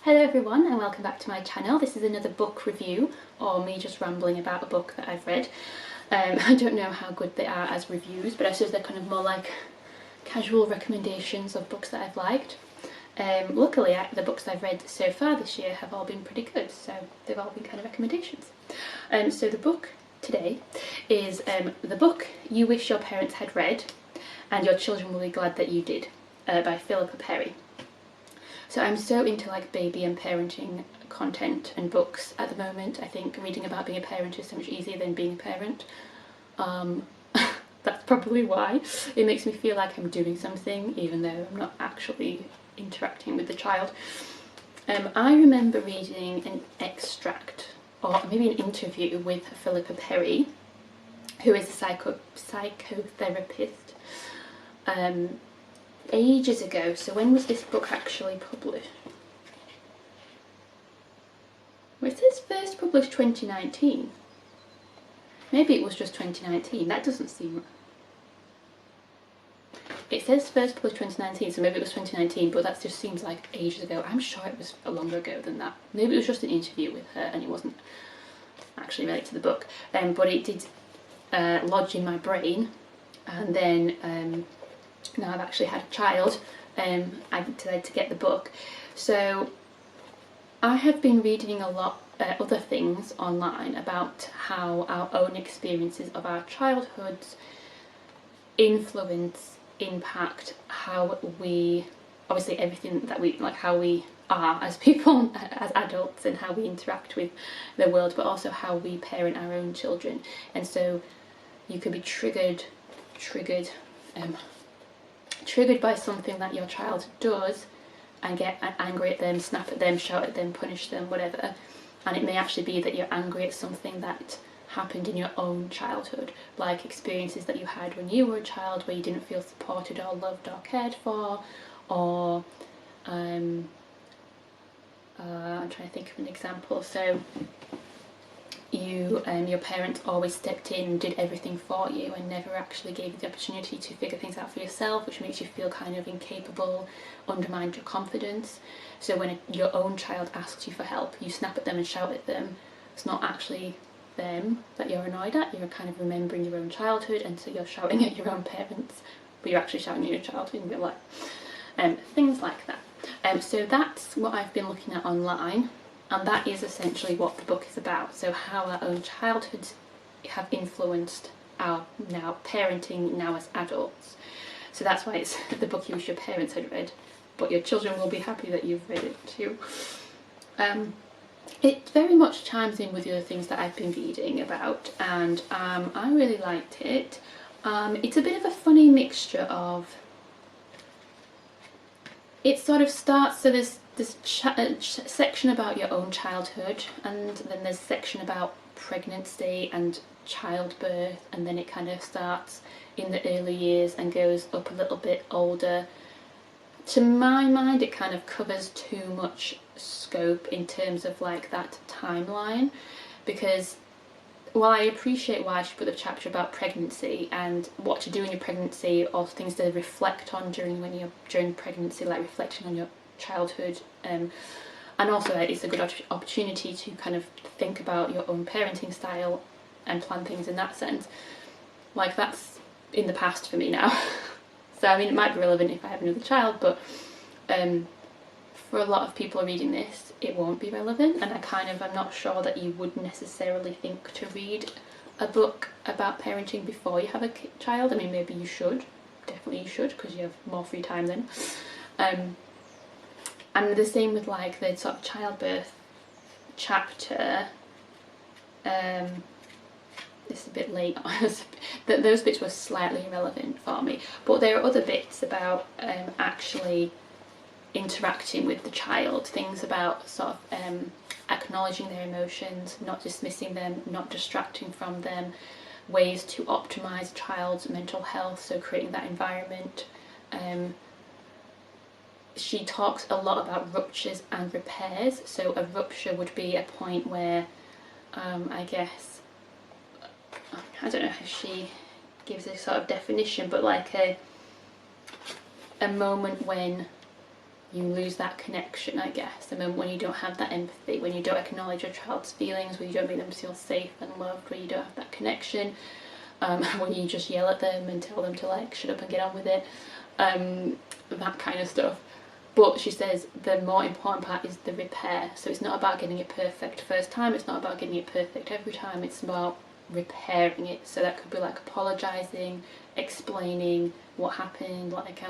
Hello everyone and welcome back to my channel. This is another book review, or me just rambling about a book that I've read. I don't know how good they are as reviews, but I suppose they're kind of more like casual recommendations of books that I've liked. Luckily the books I've read so far this year have all been pretty good, so they've all been kind of recommendations. So the book today is the book You Wish Your Parents Had Read and Your Children Will Be Glad That You Did by Philippa Perry. So I'm so into like baby and parenting content and books at the moment. I think reading about being a parent is so much easier than being a parent. That's probably why. It makes me feel like I'm doing something even though I'm not actually interacting with the child. I remember reading an extract or maybe an interview with Philippa Perry, who is a psychotherapist. Ages ago. So when was this book actually published? Well, it says first published 2019. Maybe it was just 2019. That doesn't seem... It says first published 2019, so maybe it was 2019, but that just seems like ages ago. I'm sure it was longer ago than that. Maybe it was just an interview with her and it wasn't actually related to the book. But it did lodge in my brain, and then now I've actually had a child, I decided to get the book. So I have been reading a lot other things online about how our own experiences of our childhoods impact how we, obviously everything that we, like how we are as people, as adults, and how we interact with the world, but also how we parent our own children. And so you could be triggered by something that your child does and get angry at them, snap at them, shout at them, punish them, whatever. And it may actually be that you're angry at something that happened in your own childhood, like experiences that you had when you were a child where you didn't feel supported or loved or cared for, or I'm trying to think of an example. So your parents always stepped in and did everything for you and never actually gave you the opportunity to figure things out for yourself, which makes you feel kind of incapable, undermined your confidence. So when your own child asks you for help, you snap at them and shout at them. It's not actually them that you're annoyed at, you're kind of remembering your own childhood, and so you're shouting at your own parents, but you're actually shouting at your child in real life. Things like that. So that's what I've been looking at online. And that is essentially what the book is about. So how our own childhoods have influenced our now parenting now as adults. So that's why it's the book you wish your parents had read, but your children will be happy that you've read it too. It very much chimes in with the other things that I've been reading about, and I really liked it. It's a bit of a funny mixture of... It sort of starts, so there's this section about your own childhood, and then there's a section about pregnancy and childbirth, and then it kind of starts in the early years and goes up a little bit older. To my mind, it kind of covers too much scope in terms of like that timeline, because while I appreciate why she put the chapter about pregnancy and what to do in your pregnancy, or things to reflect on during pregnancy, like reflecting on your childhood, and also it's a good opportunity to kind of think about your own parenting style and plan things in that sense. Like, that's in the past for me now. So I mean, it might be relevant if I have another child, but for a lot of people reading this, it won't be relevant, and I'm not sure that you would necessarily think to read a book about parenting before you have a child. I mean, maybe you should, definitely you should, because you have more free time then. And the same with like the sort of childbirth chapter. This is a bit late. Those bits were slightly irrelevant for me, but there are other bits about actually interacting with the child, things about sort of acknowledging their emotions, not dismissing them, not distracting from them, ways to optimise a child's mental health, so creating that environment. She talks a lot about ruptures and repairs. So a rupture would be a point where I guess, I don't know how she gives a sort of definition, but like a moment when you lose that connection, I guess. I mean, when you don't have that empathy, when you don't acknowledge your child's feelings, when you don't make them feel safe and loved, when you don't have that connection, when you just yell at them and tell them to like shut up and get on with it, that kind of stuff. But she says the more important part is the repair. So it's not about getting it perfect first time, it's not about getting it perfect every time, it's about repairing it. So that could be like apologising, explaining what happened, like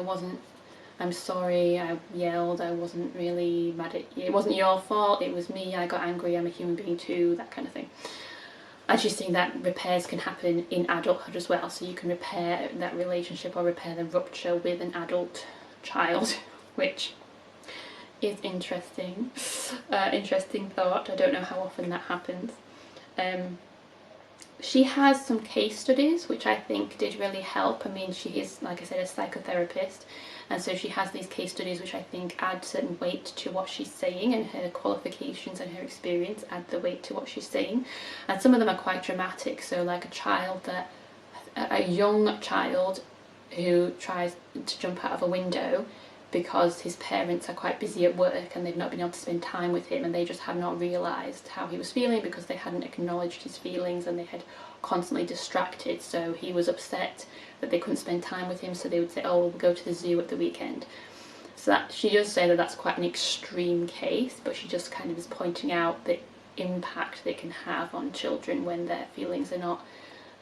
I'm sorry, I yelled, I wasn't really mad at you, it wasn't your fault, it was me, I got angry, I'm a human being too, that kind of thing. And she's saying that repairs can happen in adulthood as well, so you can repair that relationship or repair the rupture with an adult child, which is interesting. Interesting thought. I don't know how often that happens. She has some case studies which I think did really help. I mean, she is, like I said, a psychotherapist, and so she has these case studies which I think add certain weight to what she's saying, and her qualifications and her experience add the weight to what she's saying. And some of them are quite dramatic. So like a young child who tries to jump out of a window because his parents are quite busy at work and they've not been able to spend time with him, and they just had not realised how he was feeling because they hadn't acknowledged his feelings and they had constantly distracted. So he was upset that they couldn't spend time with him, so they would say, oh, we'll go to the zoo at the weekend. So that, she does say that that's quite an extreme case, but she just kind of is pointing out the impact they can have on children when their feelings are not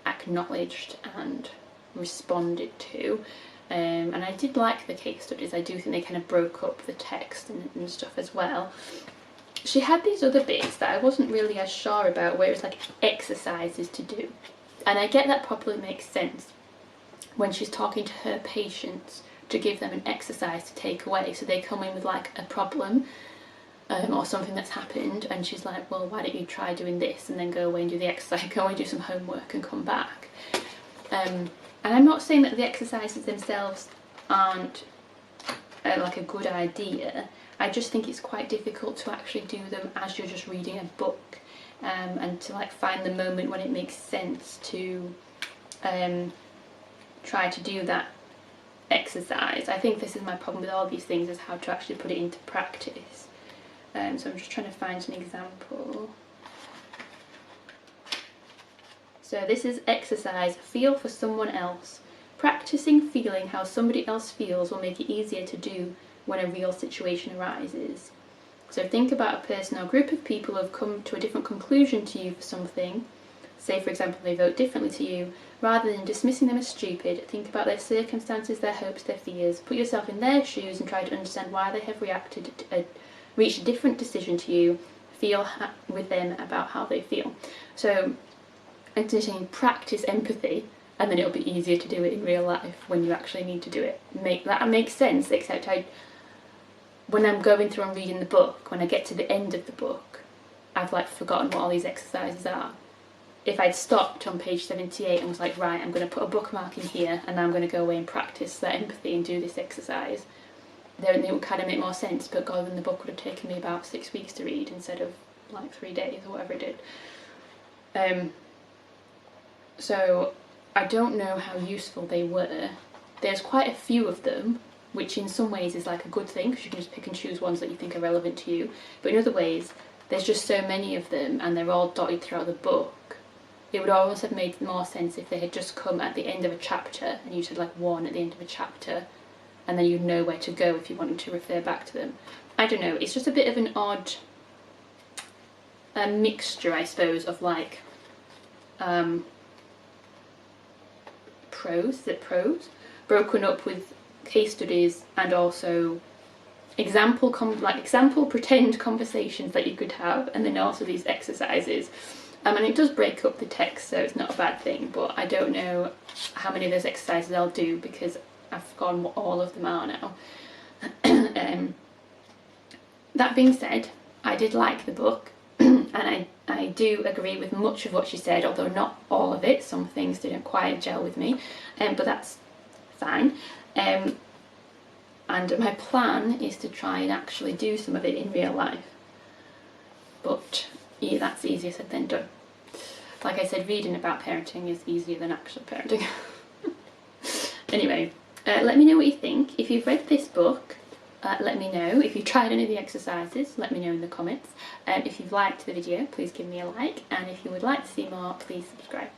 acknowledged and responded to. And I did like the case studies. I do think they kind of broke up the text and stuff as well. She had these other bits that I wasn't really as sure about, where it's like exercises to do. And I get that probably makes sense when she's talking to her patients to give them an exercise to take away. So they come in with like a problem or something that's happened, and she's like, well, why don't you try doing this and then go away and do the exercise, go away and do some homework and come back. And I'm not saying that the exercises themselves aren't like a good idea. I just think it's quite difficult to actually do them as you're just reading a book, and to like find the moment when it makes sense to try to do that exercise. I think this is my problem with all these things, is how to actually put it into practice. So I'm just trying to find an example. So this is exercise, feel for someone else. Practicing feeling how somebody else feels will make it easier to do when a real situation arises. So think about a person or group of people who have come to a different conclusion to you for something. Say, for example, they vote differently to you. Rather than dismissing them as stupid, think about their circumstances, their hopes, their fears. Put yourself in their shoes and try to understand why they have reached a different decision to you. Feel with them about how they feel. So I'm saying practice empathy, and then it'll be easier to do it in real life when you actually need to do it. That makes sense, except when I'm going through and reading the book, when I get to the end of the book, I've like forgotten what all these exercises are. If I'd stopped on page 78 and was like, right, I'm going to put a bookmark in here and I'm going to go away and practice that empathy and do this exercise, then it would kind of make more sense. But God, then the book would have taken me about 6 weeks to read instead of like 3 days or whatever it did. So I don't know how useful they were. There's quite a few of them, which in some ways is like a good thing, because you can just pick and choose ones that you think are relevant to you. But in other ways, there's just so many of them and they're all dotted throughout the book. It would almost have made more sense if they had just come at the end of a chapter and you said like one at the end of a chapter, and then you'd know where to go if you wanted to refer back to them. I don't know, it's just a bit of an odd mixture, I suppose, of like prose broken up with case studies and also example pretend conversations that you could have, and then also these exercises. And it does break up the text, so it's not a bad thing, but I don't know how many of those exercises I'll do because I've forgotten what all of them are now. That being said, I did like the book and I do agree with much of what she said, although not all of it. Some things didn't quite gel with me, but that's fine. And my plan is to try and actually do some of it in real life. But yeah, that's easier said than done. Like I said, reading about parenting is easier than actual parenting. Anyway, let me know what you think. If you've read this book, let me know. If you've tried any of the exercises, let me know in the comments. If you've liked the video, please give me a like, and if you would like to see more, please subscribe.